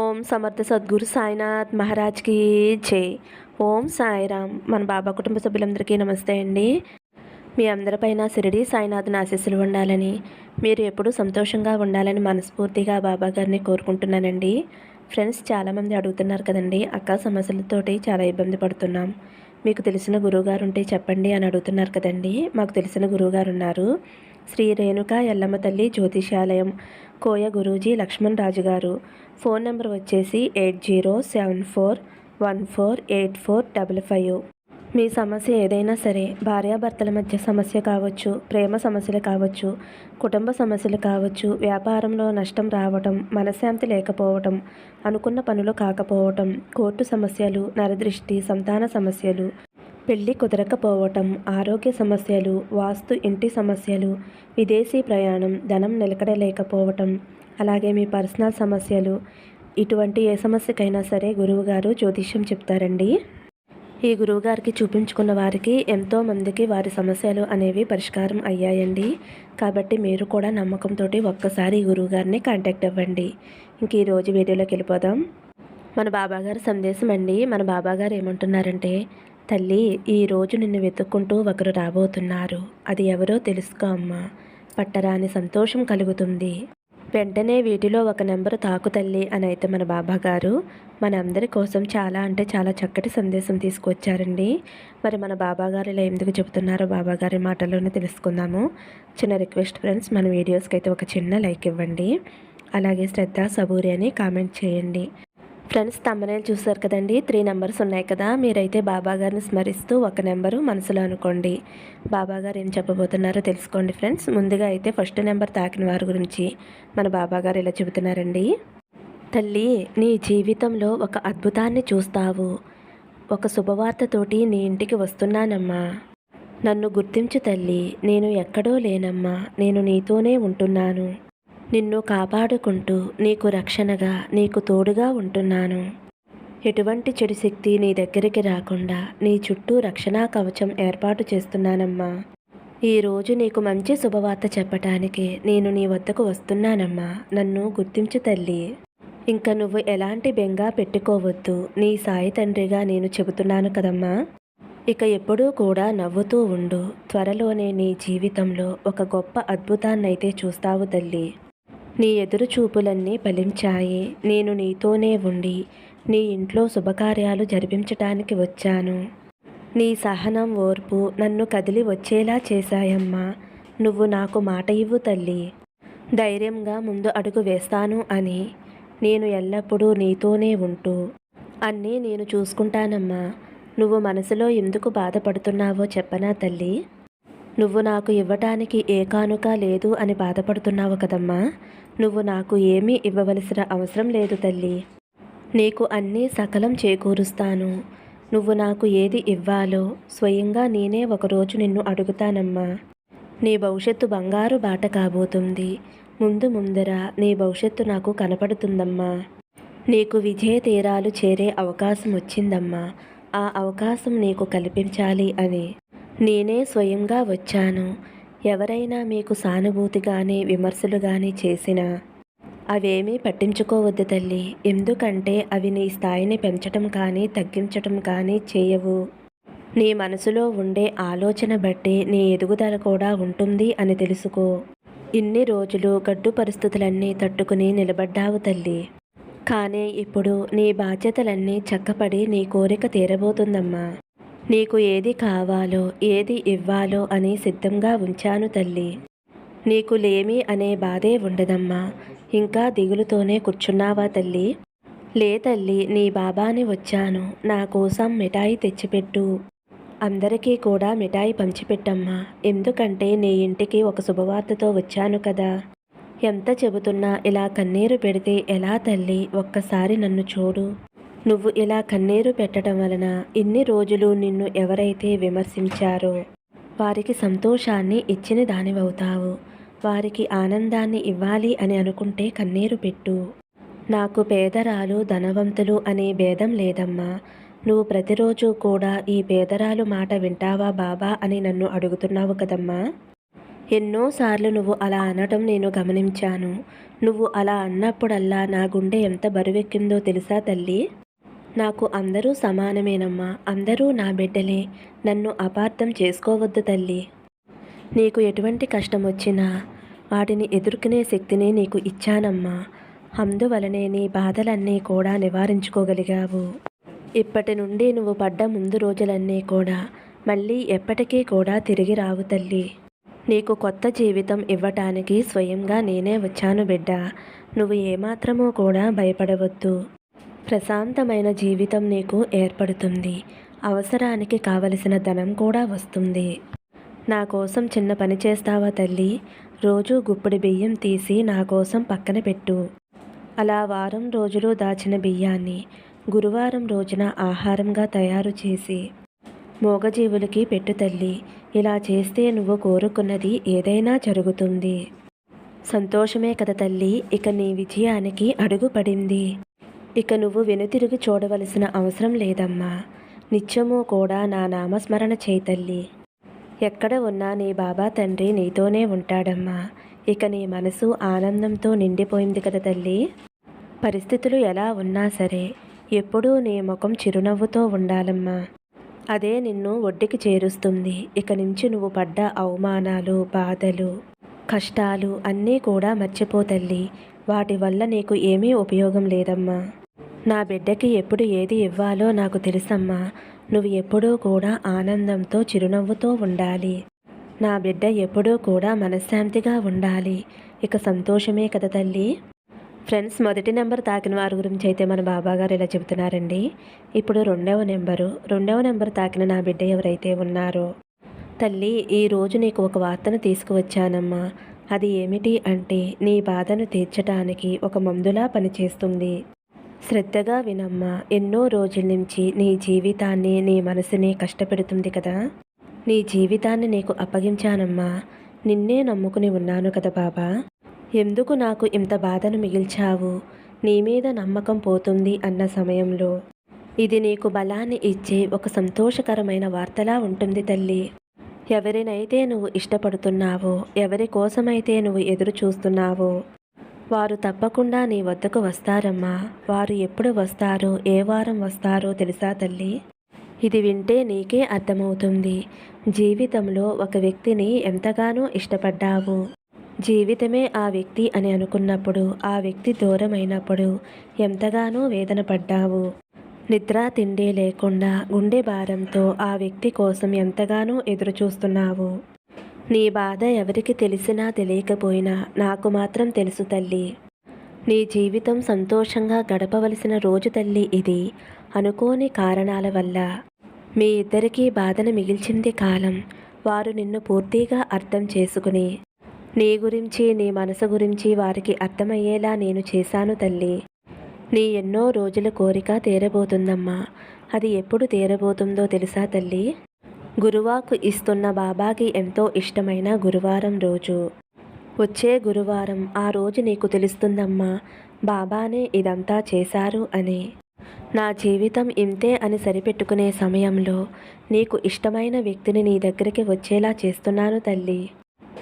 ఓం సమర్థ సద్గురు సాయినాథ్ మహారాజ్కి జై. ఓం సాయిరామ్. మన బాబా కుటుంబ సభ్యులందరికీ నమస్తే అండి. మీ అందరిపైన షిరిడి సాయినాథ్ ఆశీస్సులు ఉండాలని, మీరు ఎప్పుడూ సంతోషంగా ఉండాలని మనస్ఫూర్తిగా బాబా గారిని కోరుకుంటున్నానండి. ఫ్రెండ్స్, చాలామంది అడుగుతున్నారు కదండి, అక్క సమస్యలతోటి చాలా ఇబ్బంది పడుతున్నాం, మీకు తెలిసిన గురువుగారు ఉంటే చెప్పండి అని అడుగుతున్నారు కదండి. మాకు తెలిసిన గురువుగారు ఉన్నారు. శ్రీ రేణుకా ఎల్లమ్మ తల్లి జ్యోతిషాలయం, కోయ గురూజీ లక్ష్మణ్ రాజు గారు. ఫోన్ నెంబర్ వచ్చేసి 8074148455. మీ సమస్య ఏదైనా సరే, భార్యాభర్తల మధ్య సమస్య కావచ్చు, ప్రేమ సమస్యలు కావచ్చు, కుటుంబ సమస్యలు కావచ్చు, వ్యాపారంలో నష్టం రావటం, మనశ్శాంతి లేకపోవటం, అనుకున్న పనులు కాకపోవటం, కోర్టు సమస్యలు, నరదృష్టి, సంతాన సమస్యలు, పెళ్లి కుదరకపోవటం, ఆరోగ్య సమస్యలు, వాస్తు ఇంటి సమస్యలు, విదేశీ ప్రయాణం, ధనం నిలకడలేకపోవటం, అలాగే మీ పర్సనల్ సమస్యలు, ఇటువంటి ఏ సమస్యకైనా సరే గురువుగారు జ్యోతిష్యం చెప్తారండి. ఈ గురువుగారికి చూపించుకున్న వారికి ఎంతోమందికి వారి సమస్యలు అనేవి పరిష్కారం అయ్యాయండి. కాబట్టి మీరు కూడా నమ్మకంతో ఒక్కసారి ఈ గురువుగారిని కాంటాక్ట్ అవ్వండి. ఇంక ఈరోజు వీడియోలోకి వెళ్ళిపోదాం. మన బాబాగారి సందేశం అండి. మన బాబాగారు ఏమంటున్నారంటే, తల్లి, ఈరోజు నిన్ను వెతుక్కుంటూ ఒకరు రాబోతున్నారు. అది ఎవరో తెలుసుకో అమ్మా. పట్టరాని సంతోషం కలుగుతుంది. వెంటనే వీటిలో ఒక నెంబరు తాకు తల్లి అని అయితే మన బాబాగారు మన అందరి కోసం చాలా అంటే చాలా చక్కటి సందేశం తీసుకొచ్చారండి. మరి మన బాబాగారు ఇలా ఎందుకు చెబుతున్నారో బాబాగారి మాటల్లోనే తెలుసుకుందాము. చిన్న రిక్వెస్ట్ ఫ్రెండ్స్, మన వీడియోస్కి అయితే ఒక చిన్న లైక్ ఇవ్వండి. అలాగే శ్రద్ధ సబూరి అని కామెంట్ చేయండి. ఫ్రెండ్స్, తమ్మనేలు చూసారు కదండి, 3 నెంబర్స్ ఉన్నాయి కదా. మీరైతే బాబాగారిని స్మరిస్తూ ఒక నెంబరు మనసులో అనుకోండి. బాబాగారు ఏం చెప్పబోతున్నారో తెలుసుకోండి ఫ్రెండ్స్. ముందుగా అయితే ఫస్ట్ నెంబర్ తాకిన వారి గురించి మన బాబాగారు ఇలా చెబుతున్నారండి. తల్లి, నీ జీవితంలో ఒక అద్భుతాన్ని చూస్తావు. ఒక శుభవార్తతోటి నీ ఇంటికి వస్తున్నానమ్మా. నన్ను గుర్తించు తల్లి. నేను ఎక్కడో లేనమ్మా. నేను నీతోనే ఉంటున్నాను. నిన్ను కాపాడుకుంటూ నీకు రక్షణగా, నీకు తోడుగా ఉంటున్నాను. ఎటువంటి చెడు శక్తి నీ దగ్గరికి రాకుండా నీ చుట్టూ రక్షణా కవచం ఏర్పాటు చేస్తున్నానమ్మా. ఈరోజు నీకు మంచి శుభవార్త చెప్పటానికి నేను నీ వద్దకు వస్తున్నానమ్మా. నన్ను గుర్తించు తల్లి. ఇంకా నువ్వు ఎలాంటి బెంగ పెట్టుకోవద్దు. నీ సాయి తండ్రిగా నేను చెబుతున్నాను కదమ్మా. ఇక ఎప్పుడూ కూడా నవ్వుతూ ఉండు. త్వరలోనే నీ జీవితంలో ఒక గొప్ప అద్భుతాన్నైతే చూస్తావు తల్లి. నీ ఎదురు చూపులన్నీ ఫలించాయి. నేను నీతోనే ఉండి నీ ఇంట్లో శుభకార్యాలు జరిపించటానికి వచ్చాను. నీ సహనం, ఓర్పు నన్ను కదిలి వచ్చేలా చేశాయమ్మా. నువ్వు నాకు మాట ఇవ్వు తల్లి. ధైర్యంగా ముందు అడుగు వేస్తాను అని. నేను ఎల్లప్పుడూ నీతోనే ఉంటూ అన్నీ నేను చూసుకుంటానమ్మా. నువ్వు మనసులో ఎందుకు బాధపడుతున్నావో చెప్పనా తల్లి. నువ్వు నాకు ఇవ్వటానికి ఏ కానుక లేదు అని బాధపడుతున్నావు కదమ్మా. నువ్వు నాకు ఏమీ ఇవ్వవలసిన అవసరం లేదు తల్లి. నీకు అన్నీ సకలం చేకూరుస్తాను. నువ్వు నాకు ఏది ఇవ్వాలో స్వయంగా నేనే ఒకరోజు నిన్ను అడుగుతానమ్మా. నీ భవిష్యత్తు బంగారు బాట కాబోతుంది. ముందర నీ భవిష్యత్తు నాకు కనపడుతుందమ్మా. నీకు విజయ తీరాలు చేరే అవకాశం వచ్చిందమ్మా. ఆ అవకాశం నీకు కల్పించాలి అని నేనే స్వయంగా వచ్చాను. ఎవరైనా మీకు సానుభూతి కానీ విమర్శలు కానీ చేసినా అవేమీ పట్టించుకోవద్దు తల్లి. ఎందుకంటే అవి నీ స్థాయిని పెంచటం కానీ తగ్గించటం కానీ చేయవు. నీ మనసులో ఉండే ఆలోచన బట్టి నీ ఎదుగుదల కూడా ఉంటుంది అని తెలుసుకో. ఇన్ని రోజులు గడ్డు పరిస్థితులన్నీ తట్టుకుని నిలబడ్డావు తల్లి. కానీ ఇప్పుడు నీ బాధ్యతలన్నీ చక్కపడి నీ కోరిక తీరబోతుందమ్మా. నీకు ఏది కావాలో, ఏది ఇవ్వాలో అని సిద్ధంగా ఉంచాను తల్లి. నీకు లేమి అనే బాధే ఉండదమ్మా. ఇంకా దిగులుతోనే కూర్చున్నావా తల్లి? లే తల్లి, నీ బాబాని వచ్చాను. నా కోసం మిఠాయి తెచ్చిపెట్టు. అందరికీ కూడా మిఠాయి పంచిపెట్టమ్మా. ఎందుకంటే నీ ఇంటికి ఒక శుభవార్తతో వచ్చాను కదా. ఎంత చెబుతున్నా ఇలా కన్నీరు పెడితే ఎలా తల్లి? ఒక్కసారి నన్ను చూడు. నువ్వు ఇలా కన్నీరు పెట్టడం వలన ఇన్ని రోజులు నిన్ను ఎవరైతే విమర్శించారో వారికి సంతోషాన్ని ఇచ్చిన దానివవుతావు. వారికి ఆనందాన్ని ఇవ్వాలి అని అనుకుంటే కన్నీరు పెట్టు. నాకు పేదరాలు ధనవంతులు అనే భేదం లేదమ్మా. నువ్వు ప్రతిరోజు కూడా ఈ పేదరాలు మాట వింటావా బాబా అని నన్ను అడుగుతున్నావు కదమ్మా. ఎన్నోసార్లు నువ్వు అలా అనడం నేను గమనించాను. నువ్వు అలా అన్నప్పుడల్లా నా గుండె ఎంత బరువెక్కిందో తెలుసా తల్లి? నాకు అందరూ సమానమేనమ్మా. అందరూ నా బిడ్డలే. నన్ను అపార్థం చేసుకోవద్దు తల్లి. నీకు ఎటువంటి కష్టం వచ్చినా వాటిని ఎదుర్కొనే శక్తిని నీకు ఇచ్చానమ్మా. అందువలనే నీ బాధలన్నీ కూడా నివారించుకోగలిగావు. ఇప్పటి నుండి నువ్వు పడ్డ ముందు రోజులన్నీ కూడా మళ్ళీ ఎప్పటికీ కూడా తిరిగి రావు తల్లి. నీకు కొత్త జీవితం ఇవ్వటానికి స్వయంగా నేనే వచ్చాను బిడ్డ. నువ్వు ఏమాత్రమూ కూడా భయపడవద్దు. ప్రశాంతమైన జీవితం నీకు ఏర్పడుతుంది. అవసరానికి కావలసిన ధనం కూడా వస్తుంది. నా కోసం చిన్న పని చేస్తావా తల్లి? రోజు గుప్పెడు బియ్యం తీసి నా కోసం పక్కన పెట్టు. అలా వారం రోజులు దాచిన బియ్యాన్ని గురువారం రోజున ఆహారంగా తయారు చేసి మూగజీవులకి పెట్టు తల్లి. ఇలా చేస్తే నువ్వు కోరుకున్నది ఏదైనా జరుగుతుంది. సంతోషమే కదా తల్లి. ఇక నీ విజయానికి అడుగు పడింది. ఇక నువ్వు వెనుతిరిగి చూడవలసిన అవసరం లేదమ్మా. నిత్యము కూడా నా నామస్మరణ చేయి తల్లి. ఎక్కడ ఉన్నా నీ బాబా తండ్రి నీతోనే ఉంటాడమ్మా. ఇక నీ మనసు ఆనందంతో నిండిపోయింది కదా తల్లి. పరిస్థితులు ఎలా ఉన్నా సరే ఎప్పుడూ నీ ముఖం చిరునవ్వుతో ఉండాలమ్మా. అదే నిన్ను ఒడ్డుకి చేరుస్తుంది. ఇక నుంచి నువ్వు పడ్డ అవమానాలు, బాధలు, కష్టాలు అన్నీ కూడా మర్చిపో తల్లి. వాటి వల్ల నీకు ఏమీ ఉపయోగం లేదమ్మా. నా బిడ్డకి ఎప్పుడు ఏది ఇవ్వాలో నాకు తెలుసమ్మా. నువ్వు ఎప్పుడూ కూడా ఆనందంతో చిరునవ్వుతో ఉండాలి. నా బిడ్డ ఎప్పుడూ కూడా మనశ్శాంతిగా ఉండాలి. ఇక సంతోషమే కదా తల్లి. ఫ్రెండ్స్, మొదటి నెంబర్ తాకిన వారి గురించి అయితే మన బాబాగారు ఇలా చెబుతున్నారండి. ఇప్పుడు రెండవ నెంబర్ తాకిన నా బిడ్డ ఎవరైతే ఉన్నారో, తల్లి ఈరోజు నీకు ఒక వార్తను తీసుకువచ్చానమ్మా. అది ఏమిటి అంటే నీ బాధను తీర్చడానికి ఒక మందులా పనిచేస్తుంది. శ్రద్ధగా వినమ్మా. ఎన్నో రోజుల నుంచి నీ జీవితాన్ని, నీ మనసుని కష్టపెడుతుంది కదా. నీ జీవితాన్ని నీకు అప్పగించానమ్మా. నిన్నే నమ్ముకుని ఉన్నాను కదా బాబా. ఎందుకు నాకు ఇంత బాధను మిగిల్చావు? నీ మీద నమ్మకం పోతుంది అన్న సమయంలో ఇది నీకు బలాన్ని ఇచ్చే ఒక సంతోషకరమైన వార్తలా ఉంటుంది తల్లి. ఎవరినైతే నువ్వు ఇష్టపడుతున్నావో, ఎవరి కోసమైతే నువ్వు ఎదురు చూస్తున్నావో వారు తప్పకుండా నీ వద్దకు వస్తారమ్మా. వారు ఎప్పుడు వస్తారో, ఏ వారం వస్తారో తెలుసా తల్లి? ఇది వింటే నీకే అర్థమవుతుంది. జీవితంలో ఒక వ్యక్తిని ఎంతగానో ఇష్టపడ్డావు. జీవితమే ఆ వ్యక్తి అని అనుకున్నప్పుడు, ఆ వ్యక్తి దూరమైనప్పుడు ఎంతగానో వేదన పడ్డావు. నిద్ర తిండి లేకుండా గుండె భారంతో ఆ వ్యక్తి కోసం ఎంతగానో ఎదురు చూస్తున్నావు. నీ బాధ ఎవరికి తెలిసినా తెలియకపోయినా నాకు మాత్రం తెలుసు తల్లి. నీ జీవితం సంతోషంగా గడపవలసిన రోజు తల్లి ఇది. అనుకోని కారణాల వల్ల మీ ఇద్దరికీ బాధను మిగిల్చింది కాలం. వారు నిన్ను పూర్తిగా అర్థం చేసుకుని నీ గురించి, నీ మనసు గురించి వారికి అర్థమయ్యేలా నేను చేశాను తల్లి. నీ ఎన్నో రోజుల కోరిక తీరబోతుందమ్మా. అది ఎప్పుడు తీరబోతుందో తెలుసా తల్లి? గురువాకు ఇస్తున్న బాబాకి ఎంతో ఇష్టమైన గురువారం రోజు. వచ్చే గురువారం ఆ రోజు నీకు తెలుస్తుందమ్మా, బాబానే ఇదంతా చేశారు అని. నా జీవితం ఇంతే అని సరిపెట్టుకునే సమయంలో నీకు ఇష్టమైన వ్యక్తిని నీ దగ్గరికి వచ్చేలా చేస్తున్నాను తల్లి.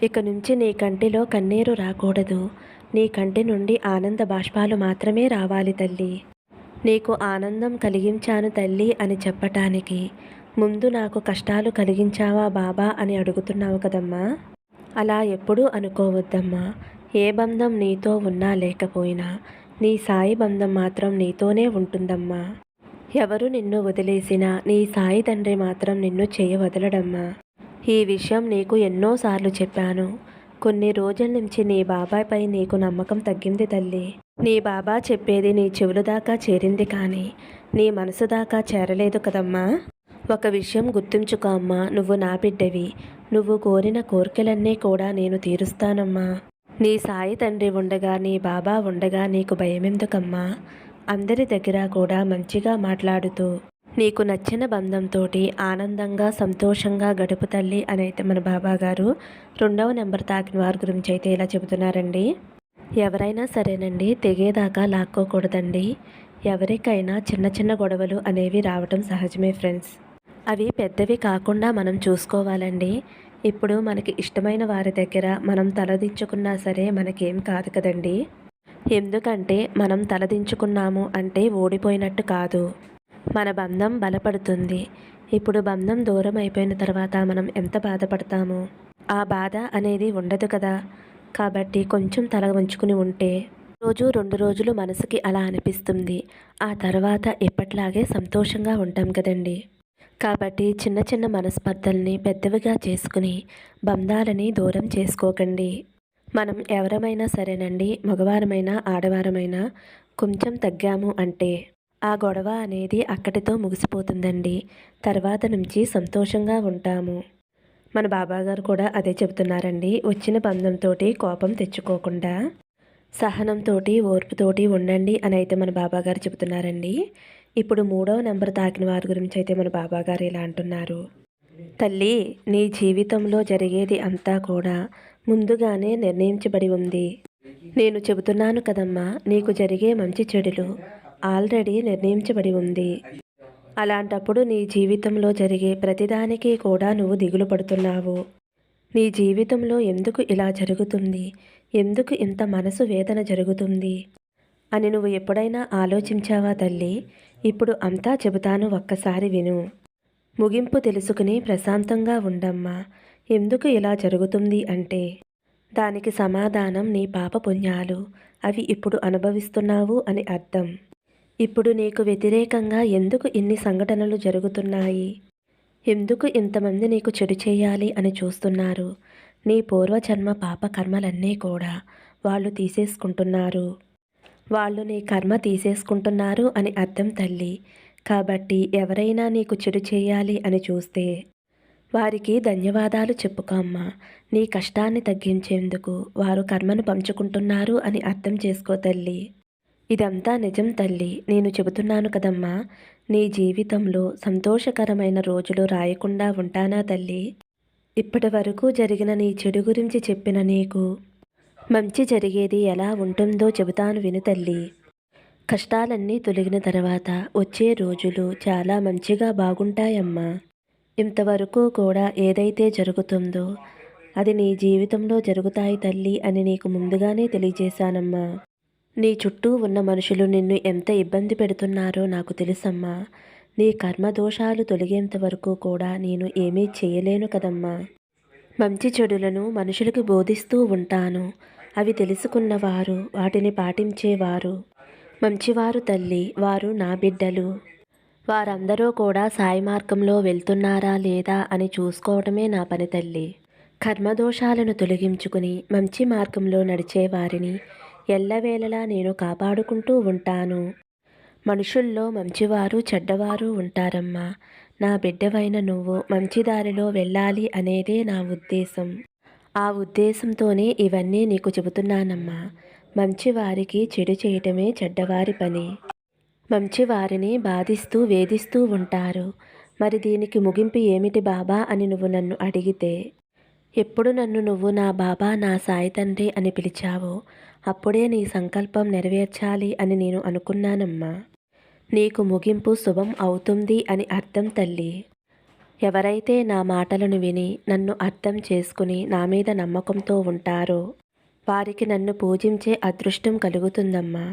ఇక నుంచి నీ కంటిలో కన్నీరు రాకూడదు. నీ కంటి నుండి ఆనంద బాష్పాలు మాత్రమే రావాలి తల్లి. నీకు ఆనందం కలిగించాను తల్లి అని చెప్పటానికి ముందు నాకు కష్టాలు కలిగించావా బాబా అని అడుగుతున్నావు కదమ్మా. అలా ఎప్పుడూ అనుకోవద్దమ్మా. ఏ బంధం నీతో ఉన్నా లేకపోయినా నీ సాయి బంధం మాత్రం నీతోనే ఉంటుందమ్మా. ఎవరు నిన్ను వదిలేసినా నీ సాయి తండ్రి మాత్రం నిన్ను వదలడమ్మా. ఈ విషయం నీకు ఎన్నోసార్లు చెప్పాను. కొన్ని రోజుల నుంచి నీ బాబాపై నీకు నమ్మకం తగ్గింది తల్లి. నీ బాబా చెప్పేది నీ చెవుల దాకా చేరింది కానీ నీ మనసు దాకా చేరలేదు కదమ్మా. ఒక విషయం గుర్తుంచుకో అమ్మా, నువ్వు నా బిడ్డవి. నువ్వు కోరిన కోరికలన్నీ కూడా నేను తీరుస్తానమ్మా. నీ సాయి తండ్రి ఉండగా, నీ బాబా ఉండగా నీకు భయమెందుకమ్మా? అందరి దగ్గర కూడా మంచిగా మాట్లాడుతూ నీకు నచ్చిన బంధంతోటి ఆనందంగా సంతోషంగా గడుపు తల్లి అని అయితే మన బాబా గారు రెండవ నెంబర్ తాకిన వారి గురించి అయితే ఇలా చెబుతున్నారండి. ఎవరైనా సరేనండి, తెగేదాకా లాక్కోకూడదండి. ఎవరికైనా చిన్న చిన్న గొడవలు అనేవి రావటం సహజమే ఫ్రెండ్స్. అవి పెద్దవి కాకుండా మనం చూసుకోవాలండి. ఇప్పుడు మనకి ఇష్టమైన వారి దగ్గర మనం తలదించుకున్నా సరే మనకేం కాదు కదండి. ఎందుకంటే మనం తలదించుకున్నాము అంటే ఓడిపోయినట్టు కాదు. మన బంధం బలపడుతుంది. ఇప్పుడు బంధం దూరం అయిపోయిన తర్వాత మనం ఎంత బాధపడతామో ఆ బాధ అనేది ఉండదు కదా. కాబట్టి కొంచెం తల వంచుకుని ఉంటే రోజు 2 రోజులు మనసుకి అలా అనిపిస్తుంది. ఆ తర్వాత ఎప్పటిలాగే సంతోషంగా ఉంటాం కదండి. కాబట్టి చిన్న చిన్న మనస్పర్ధల్ని పెద్దవిగా చేసుకుని బంధాలని దూరం చేసుకోకండి. మనం ఎవరమైనా సరేనండి, మగవారమైనా ఆడవారమైనా కొంచెం తగ్గాము అంటే ఆ గొడవ అనేది అక్కడితో ముగిసిపోతుందండి. తర్వాత నుంచి సంతోషంగా ఉంటాము. మన బాబాగారు కూడా అదే చెబుతున్నారండి. వచ్చిన బంధంతోటి కోపం తెచ్చుకోకుండా సహనంతోటి ఓర్పుతోటి ఉండండి అని అయితే మన బాబాగారు చెబుతున్నారండి. ఇప్పుడు 3వ నెంబర్ తాకిన వారి గురించి అయితే మన బాబాగారు ఇలా అంటున్నారు. తల్లి, నీ జీవితంలో జరిగేది అంతా కూడా ముందుగానే నిర్ణయించబడి ఉంది. నేను చెబుతున్నాను కదమ్మా, నీకు జరిగే మంచి చెడులు ఆల్రెడీ నిర్ణయించబడి ఉంది. అలాంటప్పుడు నీ జీవితంలో జరిగే ప్రతిదానికి కూడా నువ్వు దిగులు పడుతున్నావు. నీ జీవితంలో ఎందుకు ఇలా జరుగుతుంది, ఎందుకు ఇంత మనసు వేదన జరుగుతుంది అని నువ్వు ఎప్పుడైనా ఆలోచించావా తల్లి? ఇప్పుడు అంతా చెబుతాను, ఒక్కసారి విను. ముగింపు తెలుసుకుని ప్రశాంతంగా ఉండమ్మా. ఎందుకు ఇలా జరుగుతుంది అంటే దానికి సమాధానం నీ పాప పుణ్యాలు. అవి ఇప్పుడు అనుభవిస్తున్నావు అని అర్థం. ఇప్పుడు నీకు వ్యతిరేకంగా ఎందుకు ఇన్ని సంఘటనలు జరుగుతున్నాయి, ఎందుకు ఇంతమంది నీకు చెడు చేయాలి అని చూస్తున్నారు? నీ పూర్వజన్మ పాప కర్మలన్నీ కూడా వాళ్ళు తీసేసుకుంటున్నారు. వాళ్ళు నీ కర్మ తీసేసుకుంటున్నారు అని అర్థం తల్లి. కాబట్టి ఎవరైనా నీకు చెడు చేయాలి అని చూస్తే వారికి ధన్యవాదాలు చెప్పుకోమ్మా. నీ కష్టాన్ని తగ్గించేందుకు వారు కర్మను పంచుకుంటున్నారు అని అర్థం చేసుకో తల్లి. ఇదంతా నిజం తల్లి. నేను చెబుతున్నాను కదమ్మా, నీ జీవితంలో సంతోషకరమైన రోజులు రాయకుండా ఉంటానా తల్లి? ఇప్పటి వరకు జరిగిన నీ చెడు గురించి చెప్పిన నీకు మంచి జరిగేది ఎలా ఉంటుందో చెబుతాను విను తల్లి. కష్టాలన్నీ తొలగిన తర్వాత వచ్చే రోజులు చాలా మంచిగా బాగుంటాయమ్మా. ఇంతవరకు కూడా ఏదైతే జరుగుతుందో అది నీ జీవితంలో జరుగుతాయి తల్లి అని నీకు ముందుగానే తెలియజేశానమ్మా. నీ చుట్టూ ఉన్న మనుషులు నిన్ను ఎంత ఇబ్బంది పెడుతున్నారో నాకు తెలుసమ్మా. నీ కర్మదోషాలు తొలగేంత వరకు కూడా నేను ఏమీ చేయలేను కదమ్మా. మంచి చెడులను మనుషులకు బోధిస్తూ ఉంటాను. అవి తెలుసుకున్నవారు, వాటిని పాటించేవారు మంచివారు తల్లి. వారు నా బిడ్డలు. వారందరూ కూడా సాయి మార్గంలో వెళ్తున్నారా లేదా అని చూసుకోవడమే నా పని తల్లి. కర్మదోషాలను తొలగించుకుని మంచి మార్గంలో నడిచేవారిని ఎల్లవేళలా నేను కాపాడుకుంటూ ఉంటాను. మనుషుల్లో మంచివారు చెడ్డవారు ఉంటారమ్మా. నా బిడ్డవైన నువ్వు మంచి దారిలో వెళ్ళాలి అనేదే నా ఉద్దేశం. ఆ ఉద్దేశంతోనే ఇవన్నీ నీకు చెబుతున్నానమ్మా. మంచివారికి చెడు చేయటమే చెడ్డవారి పని. మంచివారిని బాధిస్తూ వేధిస్తూ ఉంటారు. మరి దీనికి ముగింపు ఏమిటి బాబా అని నువ్వు నన్ను అడిగితే, ఎప్పుడు నన్ను నువ్వు నా బాబా, నా సాయి తండ్రి అని పిలిచావో అప్పుడే నీ సంకల్పం నెరవేర్చాలి అని నేను అనుకున్నానమ్మా. నీకు ముగింపు శుభం అవుతుంది అని అర్థం తల్లి. ఎవరైతే నా మాటలను విని నన్ను అర్థం చేసుకుని నా మీద నమ్మకంతో ఉంటారో వారికి నన్ను పూజించే అదృష్టం కలుగుతుందమ్మా.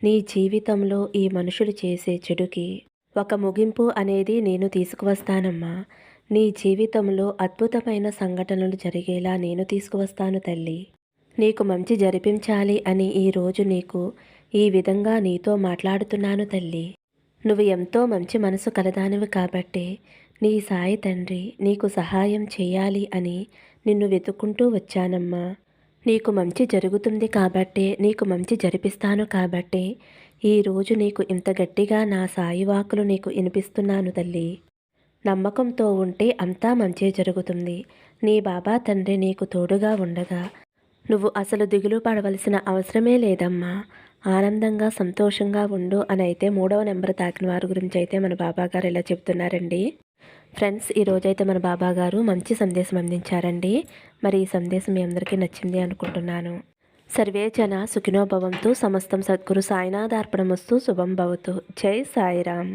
నీ జీవితంలో ఈ మనుషులు చేసే చెడుకి ఒక ముగింపు అనేది నేను తీసుకువస్తానమ్మా. నీ జీవితంలో అద్భుతమైన సంఘటనలు జరిగేలా నేను తీసుకువస్తాను తల్లి. నీకు మంచి జరిపించాలి అని ఈరోజు నీకు ఈ విధంగా నీతో మాట్లాడుతున్నాను తల్లి. నువ్వు ఎంతో మంచి మనసు కలదానివి కాబట్టి నీ సాయి తండ్రి నీకు సహాయం చేయాలి అని నిన్ను వెతుక్కుంటూ వచ్చానమ్మా. నీకు మంచి జరుగుతుంది కాబట్టే నీకు మంచి జరిపిస్తాను కాబట్టే ఈరోజు నీకు ఇంత గట్టిగా నా సాయి వాక్కులు నీకు వినిపిస్తున్నాను తల్లి. నమ్మకంతో ఉంటే అంతా మంచే జరుగుతుంది. నీ బాబా తండ్రి నీకు తోడుగా ఉండగా నువ్వు అసలు దిగులు పడవలసిన అవసరమే లేదమ్మా. ఆనందంగా సంతోషంగా ఉండు అని అయితే 3వ నెంబర్ తాకిన వారి గురించి అయితే మన బాబాగారు ఇలా చెప్తున్నారండి. ఫ్రెండ్స్, ఈరోజైతే మన బాబాగారు మంచి సందేశం అందించారండి. మరి ఈ సందేశం మీ అందరికీ నచ్చింది అనుకుంటున్నాను. సర్వే జన సుఖినో భవంతు. సమస్తం సద్గురు సాయినాథార్పణమస్తు. శుభం భవతు. జై సాయిరామ్.